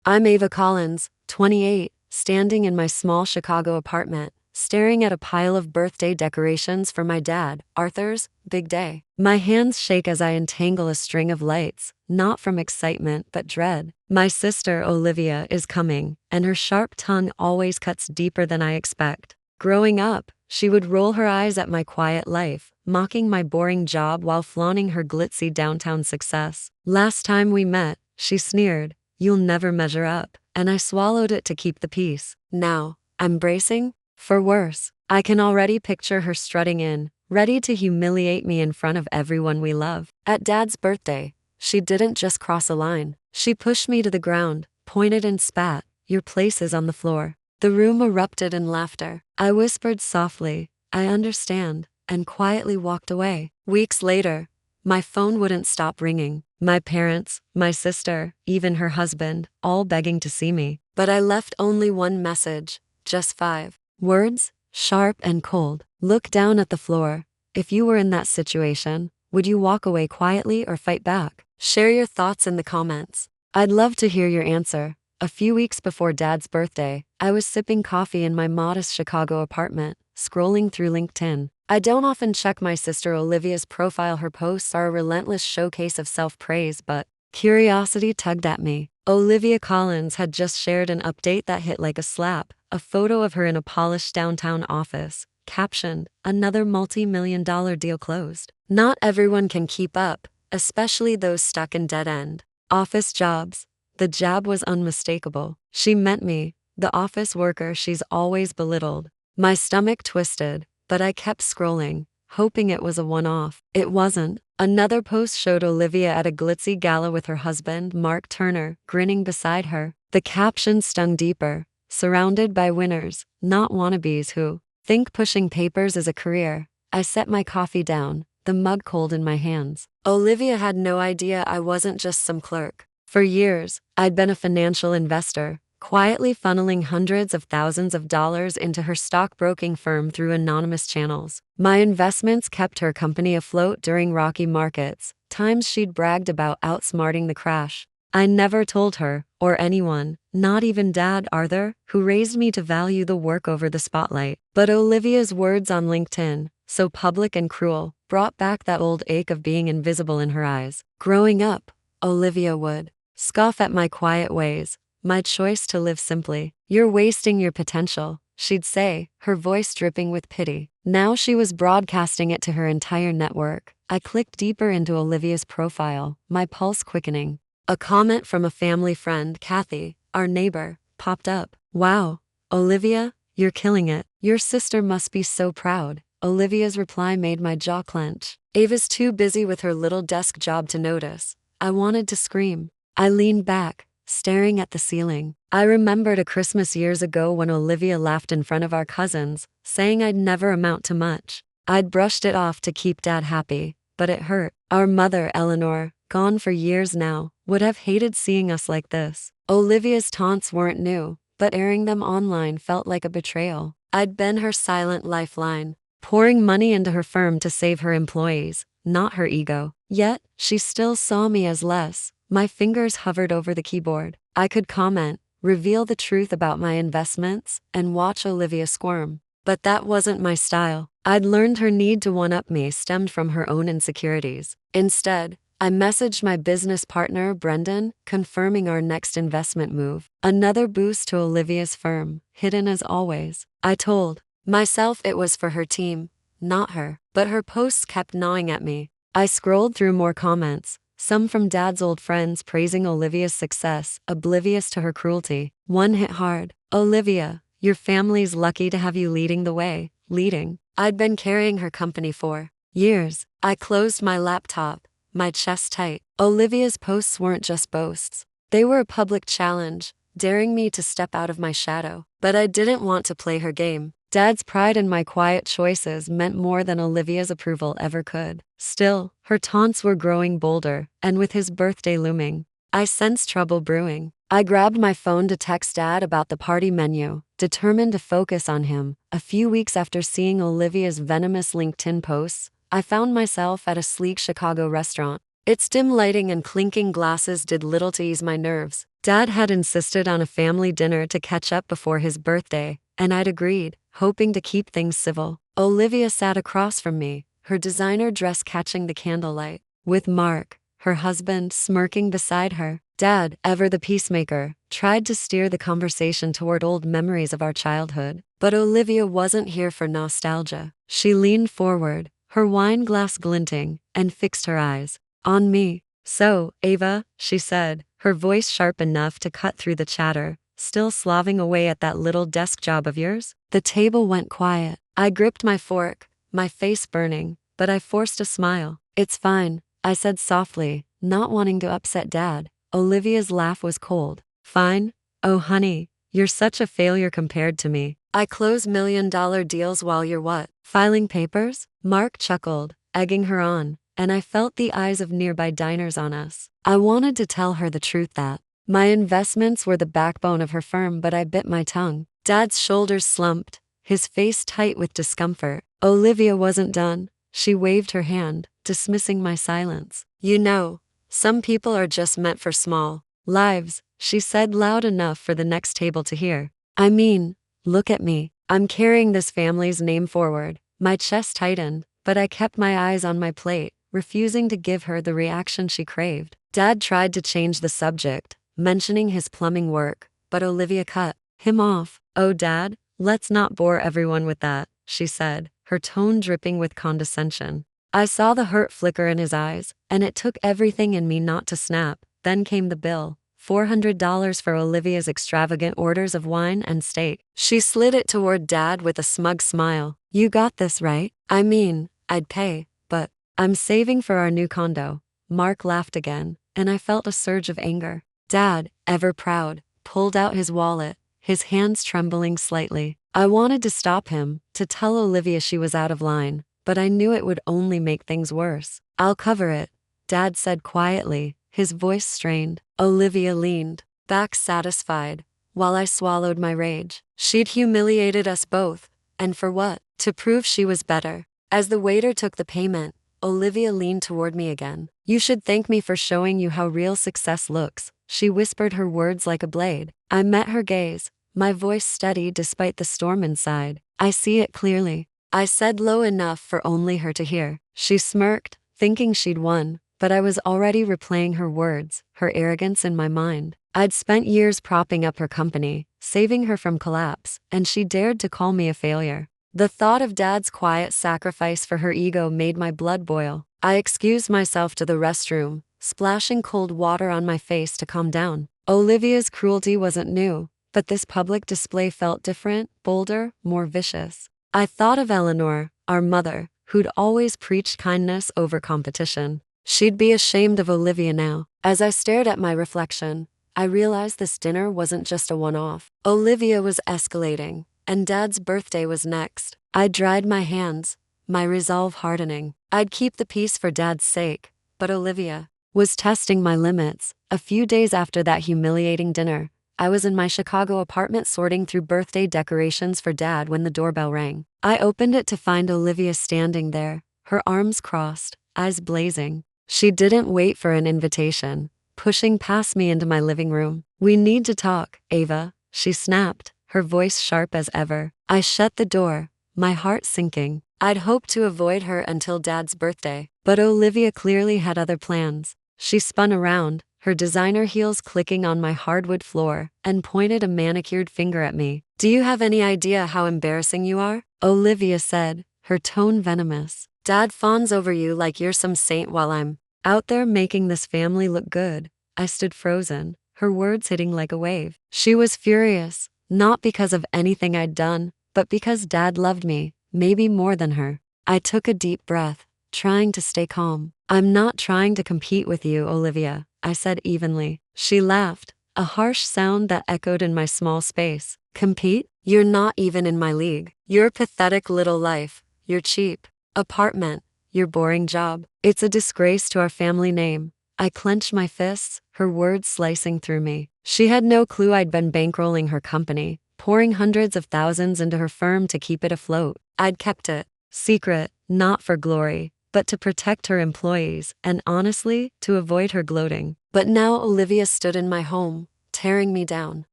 I'm Ava Collins, 28, standing in my small Chicago apartment, staring at a pile of birthday decorations for my dad, Arthur's big day. My hands shake as I entangle a string of lights, not from excitement but dread. My sister, Olivia, is coming, and her sharp tongue always cuts deeper than I expect. Growing up, she would roll her eyes at my quiet life, mocking my boring job while flaunting her glitzy downtown success. Last time we met, she sneered, "You'll never measure up," and I swallowed it to keep the peace. Now, I'm bracing for worse. I can already picture her strutting in, ready to humiliate me in front of everyone we love. At Dad's birthday, she didn't just cross a line. She pushed me to the ground, pointed and spat, "Your place is on the floor." The room erupted in laughter. I whispered softly, "I understand," and quietly walked away. Weeks later, my phone wouldn't stop ringing. My parents, my sister, even her husband, all begging to see me. But I left only one message, just 5 words, sharp and cold. Look down at the floor. If you were in that situation, would you walk away quietly or fight back? Share your thoughts in the comments. I'd love to hear your answer. A few weeks before Dad's birthday, I was sipping coffee in my modest Chicago apartment, scrolling through LinkedIn. I don't often check my sister Olivia's profile. Her posts are a relentless showcase of self-praise, but curiosity tugged at me. Olivia Collins had just shared an update that hit like a slap, a photo of her in a polished downtown office, captioned, "Another multi-million-dollar deal closed." Not everyone can keep up, especially those stuck in dead-end office jobs. The jab was unmistakable. She meant me, the office worker she's always belittled. My stomach twisted, but I kept scrolling, hoping it was a one-off. It wasn't. Another post showed Olivia at a glitzy gala with her husband, Mark Turner, grinning beside her. The caption stung deeper, "Surrounded by winners, not wannabes who think pushing papers is a career." I set my coffee down, the mug cold in my hands. Olivia had no idea I wasn't just some clerk. For years, I'd been a financial investor, quietly funneling hundreds of thousands of dollars into her stockbroking firm through anonymous channels. My investments kept her company afloat during rocky markets, times she'd bragged about outsmarting the crash. I never told her, or anyone, not even Dad Arthur, who raised me to value the work over the spotlight. But Olivia's words on LinkedIn, so public and cruel, brought back that old ache of being invisible in her eyes. Growing up, Olivia would scoff at my quiet ways, my choice to live simply. "You're wasting your potential," she'd say, her voice dripping with pity. Now she was broadcasting it to her entire network. I clicked deeper into Olivia's profile, my pulse quickening. A comment from a family friend, Kathy, our neighbor, popped up. "Wow, Olivia, you're killing it. Your sister must be so proud." Olivia's reply made my jaw clench. Ava's too busy with her little desk job to notice. I wanted to scream. I leaned back, staring at the ceiling. I remembered a Christmas years ago when Olivia laughed in front of our cousins, saying I'd never amount to much. I'd brushed it off to keep Dad happy, but it hurt. Our mother, Eleanor, gone for years now, would have hated seeing us like this. Olivia's taunts weren't new, but airing them online felt like a betrayal. I'd been her silent lifeline, pouring money into her firm to save her employees, not her ego. Yet, she still saw me as less. My fingers hovered over the keyboard. I could comment, reveal the truth about my investments, and watch Olivia squirm. But that wasn't my style. I'd learned her need to one-up me stemmed from her own insecurities. Instead, I messaged my business partner, Brendan, confirming our next investment move. Another boost to Olivia's firm, hidden as always. I told myself it was for her team, not her. But her posts kept gnawing at me. I scrolled through more comments, some from Dad's old friends praising Olivia's success, oblivious to her cruelty. One hit hard. "Olivia, your family's lucky to have you leading the way." Leading. I'd been carrying her company for years. I closed my laptop, my chest tight. Olivia's posts weren't just boasts. They were a public challenge, daring me to step out of my shadow. But I didn't want to play her game. Dad's pride in my quiet choices meant more than Olivia's approval ever could. Still, her taunts were growing bolder, and with his birthday looming, I sensed trouble brewing. I grabbed my phone to text Dad about the party menu, determined to focus on him. A few weeks after seeing Olivia's venomous LinkedIn posts, I found myself at a sleek Chicago restaurant. Its dim lighting and clinking glasses did little to ease my nerves. Dad had insisted on a family dinner to catch up before his birthday, and I'd agreed, hoping to keep things civil. Olivia sat across from me, her designer dress catching the candlelight, with Mark, her husband, smirking beside her. Dad, ever the peacemaker, tried to steer the conversation toward old memories of our childhood. But Olivia wasn't here for nostalgia. She leaned forward, her wine glass glinting, and fixed her eyes on me. "So, Ava," she said, her voice sharp enough to cut through the chatter, "still slaving away at that little desk job of yours?" The table went quiet. I gripped my fork, my face burning, but I forced a smile. "It's fine," I said softly, not wanting to upset Dad. Olivia's laugh was cold. "Fine? Oh honey, you're such a failure compared to me. I close $1 million deals while you're what? Filing papers?" Mark chuckled, egging her on, and I felt the eyes of nearby diners on us. I wanted to tell her the truth that my investments were the backbone of her firm, but I bit my tongue. Dad's shoulders slumped, his face tight with discomfort. Olivia wasn't done. She waved her hand, dismissing my silence. "You know, some people are just meant for small lives," she said loud enough for the next table to hear. "I mean, look at me. I'm carrying this family's name forward." My chest tightened, but I kept my eyes on my plate, refusing to give her the reaction she craved. Dad tried to change the subject, mentioning his plumbing work, but Olivia cut him off. "Oh Dad, let's not bore everyone with that," she said, her tone dripping with condescension. I saw the hurt flicker in his eyes, and it took everything in me not to snap. Then came the bill. $400 for Olivia's extravagant orders of wine and steak. She slid it toward Dad with a smug smile. "You got this, right? I mean, I'd pay, but I'm saving for our new condo." Mark laughed again, and I felt a surge of anger. Dad, ever proud, pulled out his wallet, his hands trembling slightly. I wanted to stop him, to tell Olivia she was out of line, but I knew it would only make things worse. "I'll cover it," Dad said quietly, his voice strained. Olivia leaned back satisfied, while I swallowed my rage. She'd humiliated us both, and for what? To prove she was better. As the waiter took the payment, Olivia leaned toward me again. "You should thank me for showing you how real success looks," she whispered, her words like a blade. I met her gaze, my voice steady despite the storm inside. "I see it clearly," I said low enough for only her to hear. She smirked, thinking she'd won, but I was already replaying her words, her arrogance in my mind. I'd spent years propping up her company, saving her from collapse, and she dared to call me a failure. The thought of Dad's quiet sacrifice for her ego made my blood boil. I excused myself to the restroom, splashing cold water on my face to calm down. Olivia's cruelty wasn't new, but this public display felt different, bolder, more vicious. I thought of Eleanor, our mother, who'd always preached kindness over competition. She'd be ashamed of Olivia now. As I stared at my reflection, I realized this dinner wasn't just a one-off. Olivia was escalating, and Dad's birthday was next. I dried my hands, my resolve hardening. I'd keep the peace for Dad's sake, but Olivia was testing my limits. A few days after that humiliating dinner, I was in my Chicago apartment sorting through birthday decorations for Dad when the doorbell rang. I opened it to find Olivia standing there, her arms crossed, eyes blazing. She didn't wait for an invitation, pushing past me into my living room. "We need to talk, Ava," she snapped, her voice sharp as ever. I shut the door, my heart sinking. I'd hoped to avoid her until Dad's birthday, but Olivia clearly had other plans. She spun around, her designer heels clicking on my hardwood floor, and pointed a manicured finger at me. "Do you have any idea how embarrassing you are?" Olivia said, her tone venomous. "Dad fawns over you like you're some saint while I'm out there making this family look good." I stood frozen, her words hitting like a wave. She was furious, not because of anything I'd done, but because Dad loved me, maybe more than her. I took a deep breath, trying to stay calm. "I'm not trying to compete with you, Olivia," I said evenly. She laughed, a harsh sound that echoed in my small space. "Compete? You're not even in my league. Your pathetic little life, your cheap apartment, your boring job. It's a disgrace to our family name." I clenched my fists, her words slicing through me. She had no clue I'd been bankrolling her company, pouring hundreds of thousands into her firm to keep it afloat. I'd kept it secret, not for glory, but to protect her employees and honestly, to avoid her gloating. But now Olivia stood in my home, tearing me down.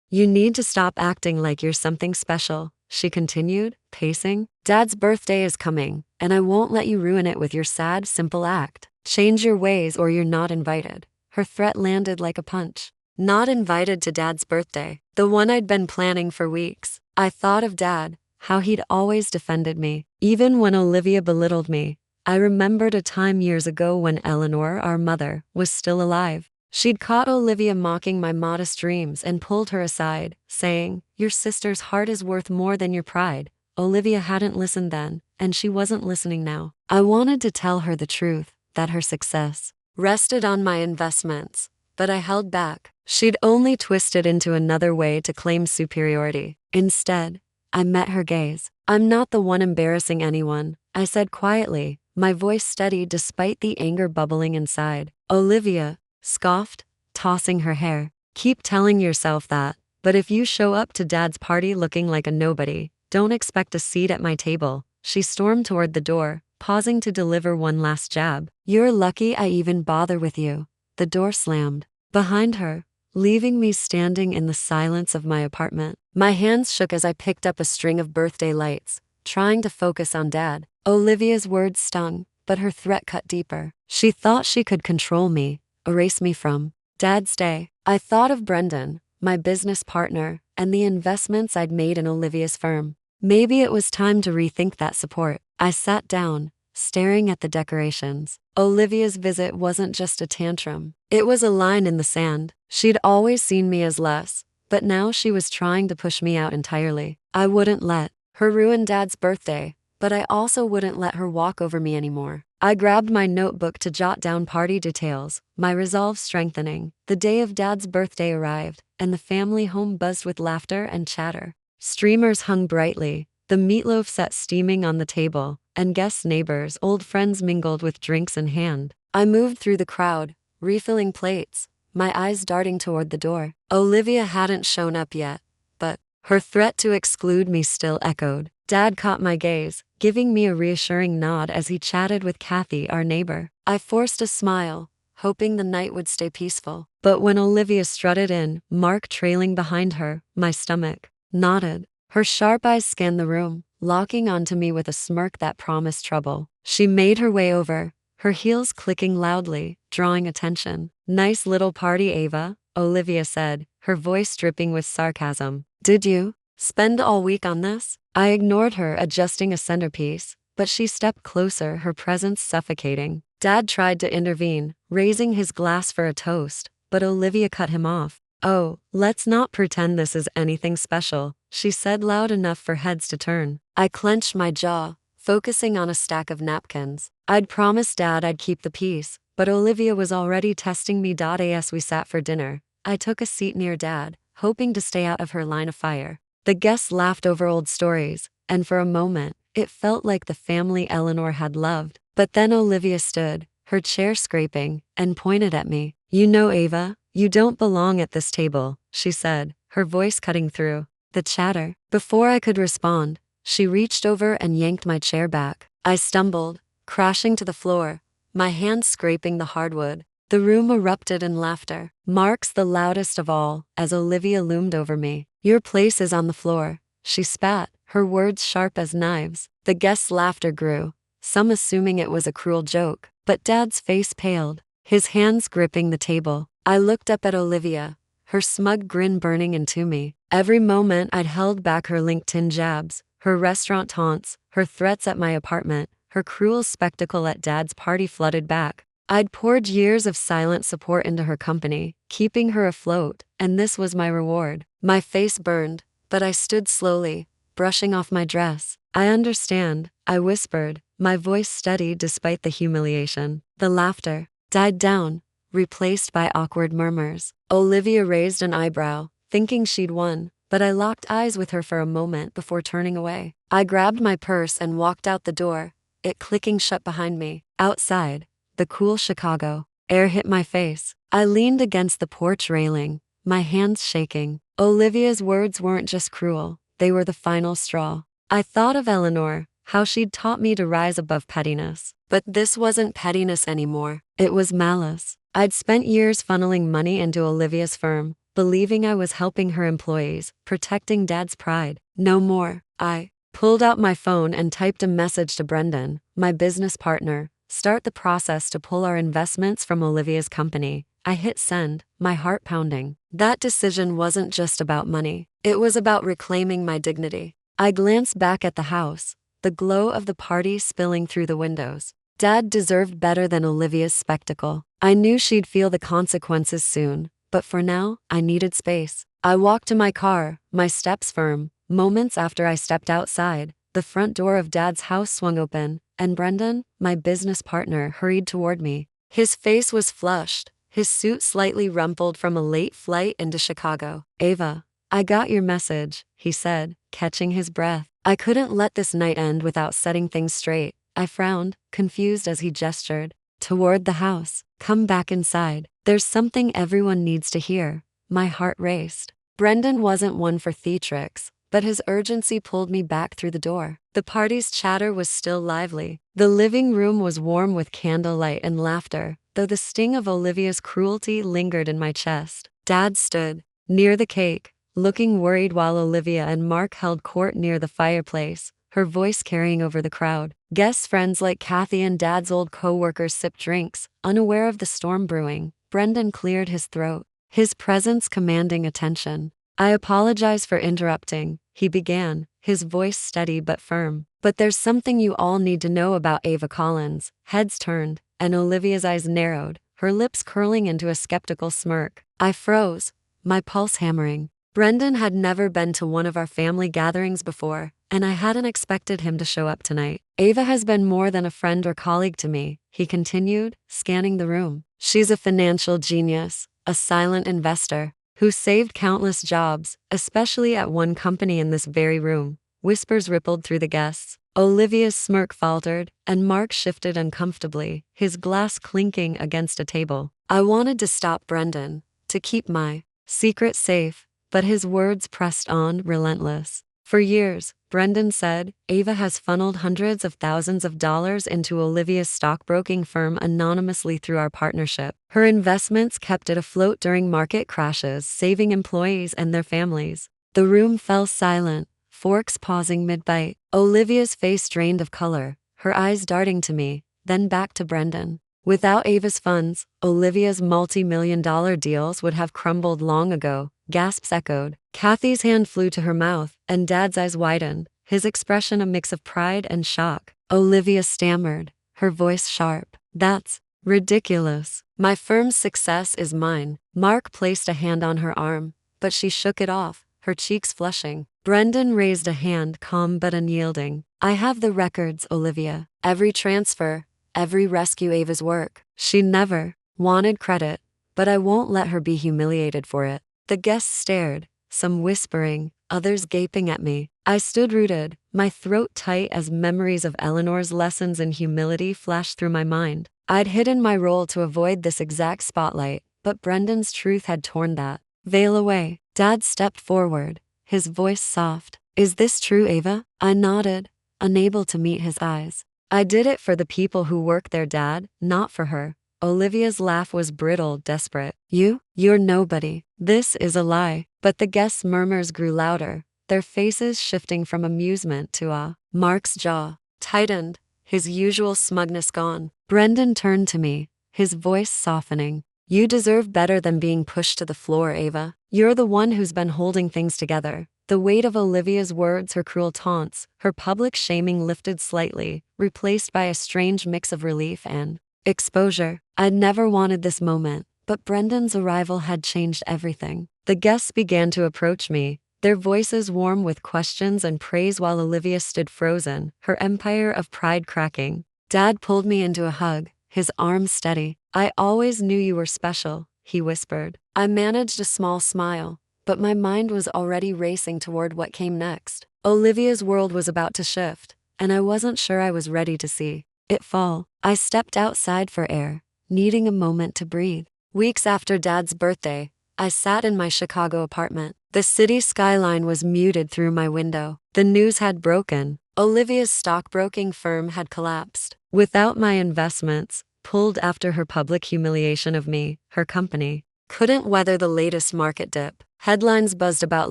You need to stop acting like you're something special, she continued, pacing. Dad's birthday is coming, and I won't let you ruin it with your sad, simple act. Change your ways or you're not invited. Her threat landed like a punch. Not invited to Dad's birthday, the one I'd been planning for weeks. I thought of Dad, how he'd always defended me, even when Olivia belittled me. I remembered a time years ago when Eleanor, our mother, was still alive. She'd caught Olivia mocking my modest dreams and pulled her aside, saying, "Your sister's heart is worth more than your pride." Olivia hadn't listened then, and she wasn't listening now. I wanted to tell her the truth, that her success rested on my investments, but I held back. She'd only twisted into another way to claim superiority. Instead, I met her gaze. "I'm not the one embarrassing anyone," I said quietly, my voice steady despite the anger bubbling inside. Olivia scoffed, tossing her hair. "Keep telling yourself that, but if you show up to Dad's party looking like a nobody, don't expect a seat at my table." She stormed toward the door, pausing to deliver one last jab. "You're lucky I even bother with you." The door slammed behind her, leaving me standing in the silence of my apartment. My hands shook as I picked up a string of birthday lights, trying to focus on Dad. Olivia's words stung, but her threat cut deeper. She thought she could control me, erase me from Dad's day. I thought of Brendan, my business partner, and the investments I'd made in Olivia's firm. Maybe it was time to rethink that support. I sat down, staring at the decorations. Olivia's visit wasn't just a tantrum. It was a line in the sand. She'd always seen me as less, but now she was trying to push me out entirely. I wouldn't let her ruin Dad's birthday, but I also wouldn't let her walk over me anymore. I grabbed my notebook to jot down party details, my resolve strengthening. The day of Dad's birthday arrived, and the family home buzzed with laughter and chatter. Streamers hung brightly, the meatloaf sat steaming on the table, and guests' neighbors, old friends mingled with drinks in hand. I moved through the crowd, refilling plates, my eyes darting toward the door. Olivia hadn't shown up yet, but her threat to exclude me still echoed. Dad caught my gaze, giving me a reassuring nod as he chatted with Kathy, our neighbor. I forced a smile, hoping the night would stay peaceful. But when Olivia strutted in, Mark trailing behind her, my stomach knotted. Her sharp eyes scanned the room, locking onto me with a smirk that promised trouble. She made her way over, her heels clicking loudly, drawing attention. "Nice little party, Ava," Olivia said, her voice dripping with sarcasm. "Did you spend all week on this?" I ignored her, adjusting a centerpiece, but she stepped closer, her presence suffocating. Dad tried to intervene, raising his glass for a toast, but Olivia cut him off. "Oh, let's not pretend this is anything special," she said loud enough for heads to turn. I clenched my jaw, focusing on a stack of napkins. I'd promised Dad I'd keep the peace, but Olivia was already testing me. As we sat for dinner, I took a seat near Dad, hoping to stay out of her line of fire. The guests laughed over old stories, and for a moment, it felt like the family Eleanor had loved. But then Olivia stood, her chair scraping, and pointed at me. "You know, Ava, you don't belong at this table," she said, her voice cutting through the chatter. Before I could respond, she reached over and yanked my chair back. I stumbled, crashing to the floor, my hands scraping the hardwood. The room erupted in laughter, Mark's the loudest of all, as Olivia loomed over me. "Your place is on the floor," she spat, her words sharp as knives. The guests' laughter grew, some assuming it was a cruel joke, but Dad's face paled, his hands gripping the table. I looked up at Olivia, her smug grin burning into me. Every moment I'd held back her LinkedIn jabs, her restaurant taunts, her threats at my apartment, her cruel spectacle at Dad's party flooded back. I'd poured years of silent support into her company, keeping her afloat, and this was my reward. My face burned, but I stood slowly, brushing off my dress. "I understand," I whispered, my voice steady despite the humiliation. The laughter died down, replaced by awkward murmurs. Olivia raised an eyebrow, thinking she'd won, but I locked eyes with her for a moment before turning away. I grabbed my purse and walked out the door, it clicking shut behind me. Outside, the cool Chicago air hit my face. I leaned against the porch railing, my hands shaking. Olivia's words weren't just cruel, they were the final straw. I thought of Eleanor, how she'd taught me to rise above pettiness. But this wasn't pettiness anymore. It was malice. I'd spent years funneling money into Olivia's firm, believing I was helping her employees, protecting Dad's pride. No more. I pulled out my phone and typed a message to Brendan, my business partner, start the process to pull our investments from Olivia's company. I hit send, my heart pounding. That decision wasn't just about money. It was about reclaiming my dignity. I glanced back at the house, the glow of the party spilling through the windows. Dad deserved better than Olivia's spectacle. I knew she'd feel the consequences soon, but for now, I needed space. I walked to my car, my steps firm. Moments after I stepped outside, the front door of Dad's house swung open, and Brendan, my business partner, hurried toward me. His face was flushed, his suit slightly rumpled from a late flight into Chicago. "Ava, I got your message," he said, catching his breath. I couldn't let this night end without setting things straight. I frowned, confused as he gestured toward the house. "Come back inside. There's something everyone needs to hear." My heart raced. Brendan wasn't one for theatrics, but his urgency pulled me back through the door. The party's chatter was still lively. The living room was warm with candlelight and laughter, though the sting of Olivia's cruelty lingered in my chest. Dad stood near the cake, looking worried while Olivia and Mark held court near the fireplace, her voice carrying over the crowd. Guest friends like Kathy and Dad's old co-workers sipped drinks, unaware of the storm brewing. Brendan cleared his throat, his presence commanding attention. "I apologize for interrupting," he began, his voice steady but firm. "But there's something you all need to know about Ava Collins." Heads turned, and Olivia's eyes narrowed, her lips curling into a skeptical smirk. I froze, my pulse hammering. Brendan had never been to one of our family gatherings before, and I hadn't expected him to show up tonight. "Ava has been more than a friend or colleague to me," he continued, scanning the room. "She's a financial genius, a silent investor, who saved countless jobs, especially at one company in this very room." Whispers rippled through the guests. Olivia's smirk faltered, and Mark shifted uncomfortably, his glass clinking against a table. I wanted to stop Brendan, to keep my secret safe, but his words pressed on, relentless. "For years," Brendan said, "Ava has funneled hundreds of thousands of dollars into Olivia's stockbroking firm anonymously through our partnership. Her investments kept it afloat during market crashes, saving employees and their families." The room fell silent, forks pausing mid-bite. Olivia's face drained of color, her eyes darting to me, then back to Brendan. "Without Ava's funds, Olivia's multi-million-dollar deals would have crumbled long ago." Gasps echoed. Kathy's hand flew to her mouth, and Dad's eyes widened, his expression a mix of pride and shock. Olivia stammered, her voice sharp. "That's ridiculous. My firm's success is mine." Mark placed a hand on her arm, but she shook it off, her cheeks flushing. Brendan raised a hand, calm but unyielding. "I have the records, Olivia. Every transfer, every rescue Ava's work. She never wanted credit, but I won't let her be humiliated for it." The guests stared, some whispering, others gaping at me. I stood rooted, my throat tight as memories of Eleanor's lessons in humility flashed through my mind. I'd hidden my role to avoid this exact spotlight, but Brendan's truth had torn that veil away. Dad stepped forward, his voice soft. "Is this true, Ava?" I nodded, unable to meet his eyes. "I did it for the people who work there, Dad, not for her." Olivia's laugh was brittle, desperate. You're nobody. This is a lie." But the guests' murmurs grew louder, their faces shifting from amusement to awe. Mark's jaw tightened, his usual smugness gone. Brendan turned to me, his voice softening. "You deserve better than being pushed to the floor, Ava. You're the one who's been holding things together." The weight of Olivia's words, her cruel taunts, her public shaming lifted slightly, replaced by a strange mix of relief and exposure. I'd never wanted this moment, but Brendan's arrival had changed everything. The guests began to approach me, their voices warm with questions and praise while Olivia stood frozen, her empire of pride cracking. Dad pulled me into a hug, his arms steady. "I always knew you were special," he whispered. I managed a small smile, but my mind was already racing toward what came next. Olivia's world was about to shift, and I wasn't sure I was ready to see it fall. I stepped outside for air, needing a moment to breathe. Weeks after Dad's birthday, I sat in my Chicago apartment. The city skyline was muted through my window. The news had broken. Olivia's stockbroking firm had collapsed. Without my investments, pulled after her public humiliation of me, her company couldn't weather the latest market dip. Headlines buzzed about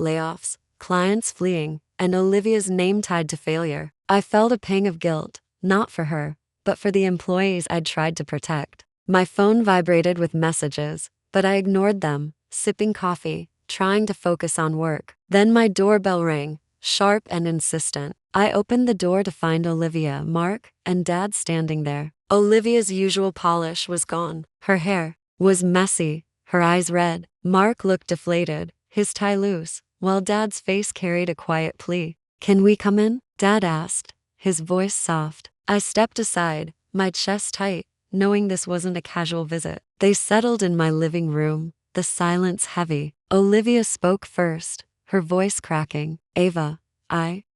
layoffs, clients fleeing, and Olivia's name tied to failure. I felt a pang of guilt, not for her, but for the employees I'd tried to protect. My phone vibrated with messages, but I ignored them, sipping coffee, trying to focus on work. Then my doorbell rang, sharp and insistent. I opened the door to find Olivia, Mark, and Dad standing there. Olivia's usual polish was gone. Her hair was messy, her eyes red. Mark looked deflated, his tie loose, while Dad's face carried a quiet plea. "Can we come in?" Dad asked, his voice soft. I stepped aside, my chest tight, knowing this wasn't a casual visit. They settled in my living room, the silence heavy. Olivia spoke first, her voice cracking. "Ava,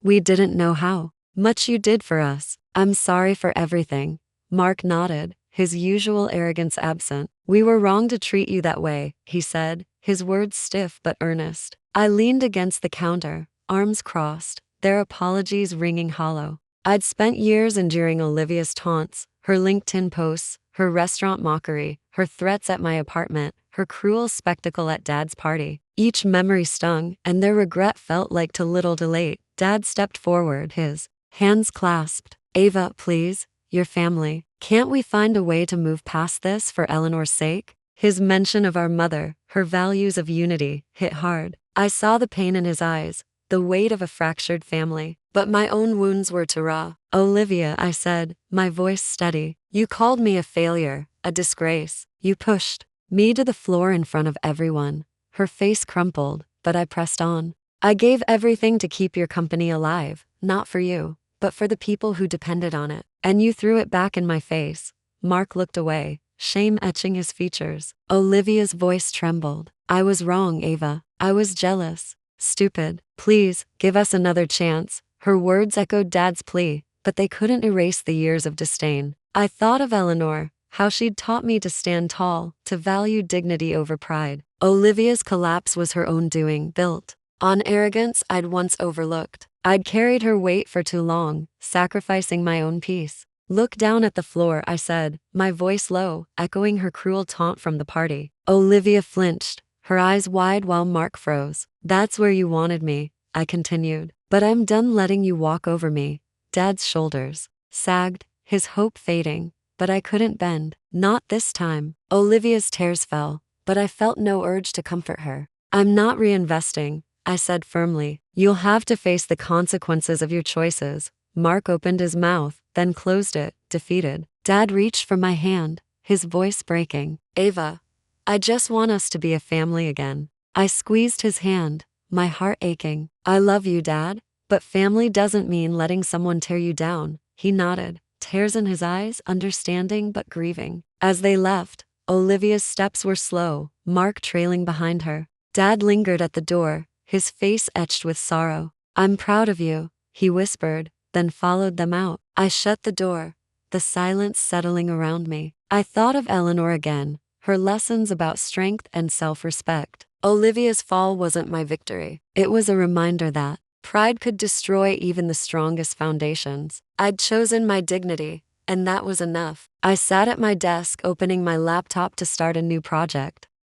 we didn't know how much you did for us. I'm sorry for everything." Mark nodded, his usual arrogance absent. "We were wrong to treat you that way," he said, his words stiff but earnest. I leaned against the counter, arms crossed, their apologies ringing hollow. I'd spent years enduring Olivia's taunts, her LinkedIn posts, her restaurant mockery, her threats at my apartment, her cruel spectacle at Dad's party. Each memory stung, and their regret felt like too little too late. Dad stepped forward, his hands clasped. "Ava, please, your family. Can't we find a way to move past this for Eleanor's sake?" His mention of our mother, her values of unity, hit hard. I saw the pain in his eyes, the weight of a fractured family, but my own wounds were too raw. "Olivia," I said, my voice steady, "you called me a failure, a disgrace. You pushed me to the floor in front of everyone." Her face crumpled, but I pressed on. "I gave everything to keep your company alive, not for you, but for the people who depended on it. And you threw it back in my face." Mark looked away, shame etching his features. Olivia's voice trembled. "I was wrong, Ava. I was jealous. Stupid. Please, give us another chance." Her words echoed Dad's plea, but they couldn't erase the years of disdain. I thought of Eleanor, how she'd taught me to stand tall, to value dignity over pride. Olivia's collapse was her own doing, built on arrogance I'd once overlooked. I'd carried her weight for too long, sacrificing my own peace. "Look down at the floor," I said, my voice low, echoing her cruel taunt from the party. Olivia flinched, her eyes wide while Mark froze. "That's where you wanted me," I continued. "But I'm done letting you walk over me." Dad's shoulders sagged, his hope fading, but I couldn't bend. Not this time. Olivia's tears fell, but I felt no urge to comfort her. "I'm not reinvesting," I said firmly. "You'll have to face the consequences of your choices." Mark opened his mouth, then closed it, defeated. Dad reached for my hand, his voice breaking. "Ava, I just want us to be a family again." I squeezed his hand, my heart aching. "I love you, Dad, but family doesn't mean letting someone tear you down." He nodded, tears in his eyes, understanding but grieving. As they left, Olivia's steps were slow, Mark trailing behind her. Dad lingered at the door, his face etched with sorrow. "I'm proud of you," he whispered, then followed them out. I shut the door, the silence settling around me. I thought of Eleanor again, her lessons about strength and self-respect. Olivia's fall wasn't my victory. It was a reminder that pride could destroy even the strongest foundations. I'd chosen my dignity, and that was enough. I sat at my desk opening my laptop to start a new project.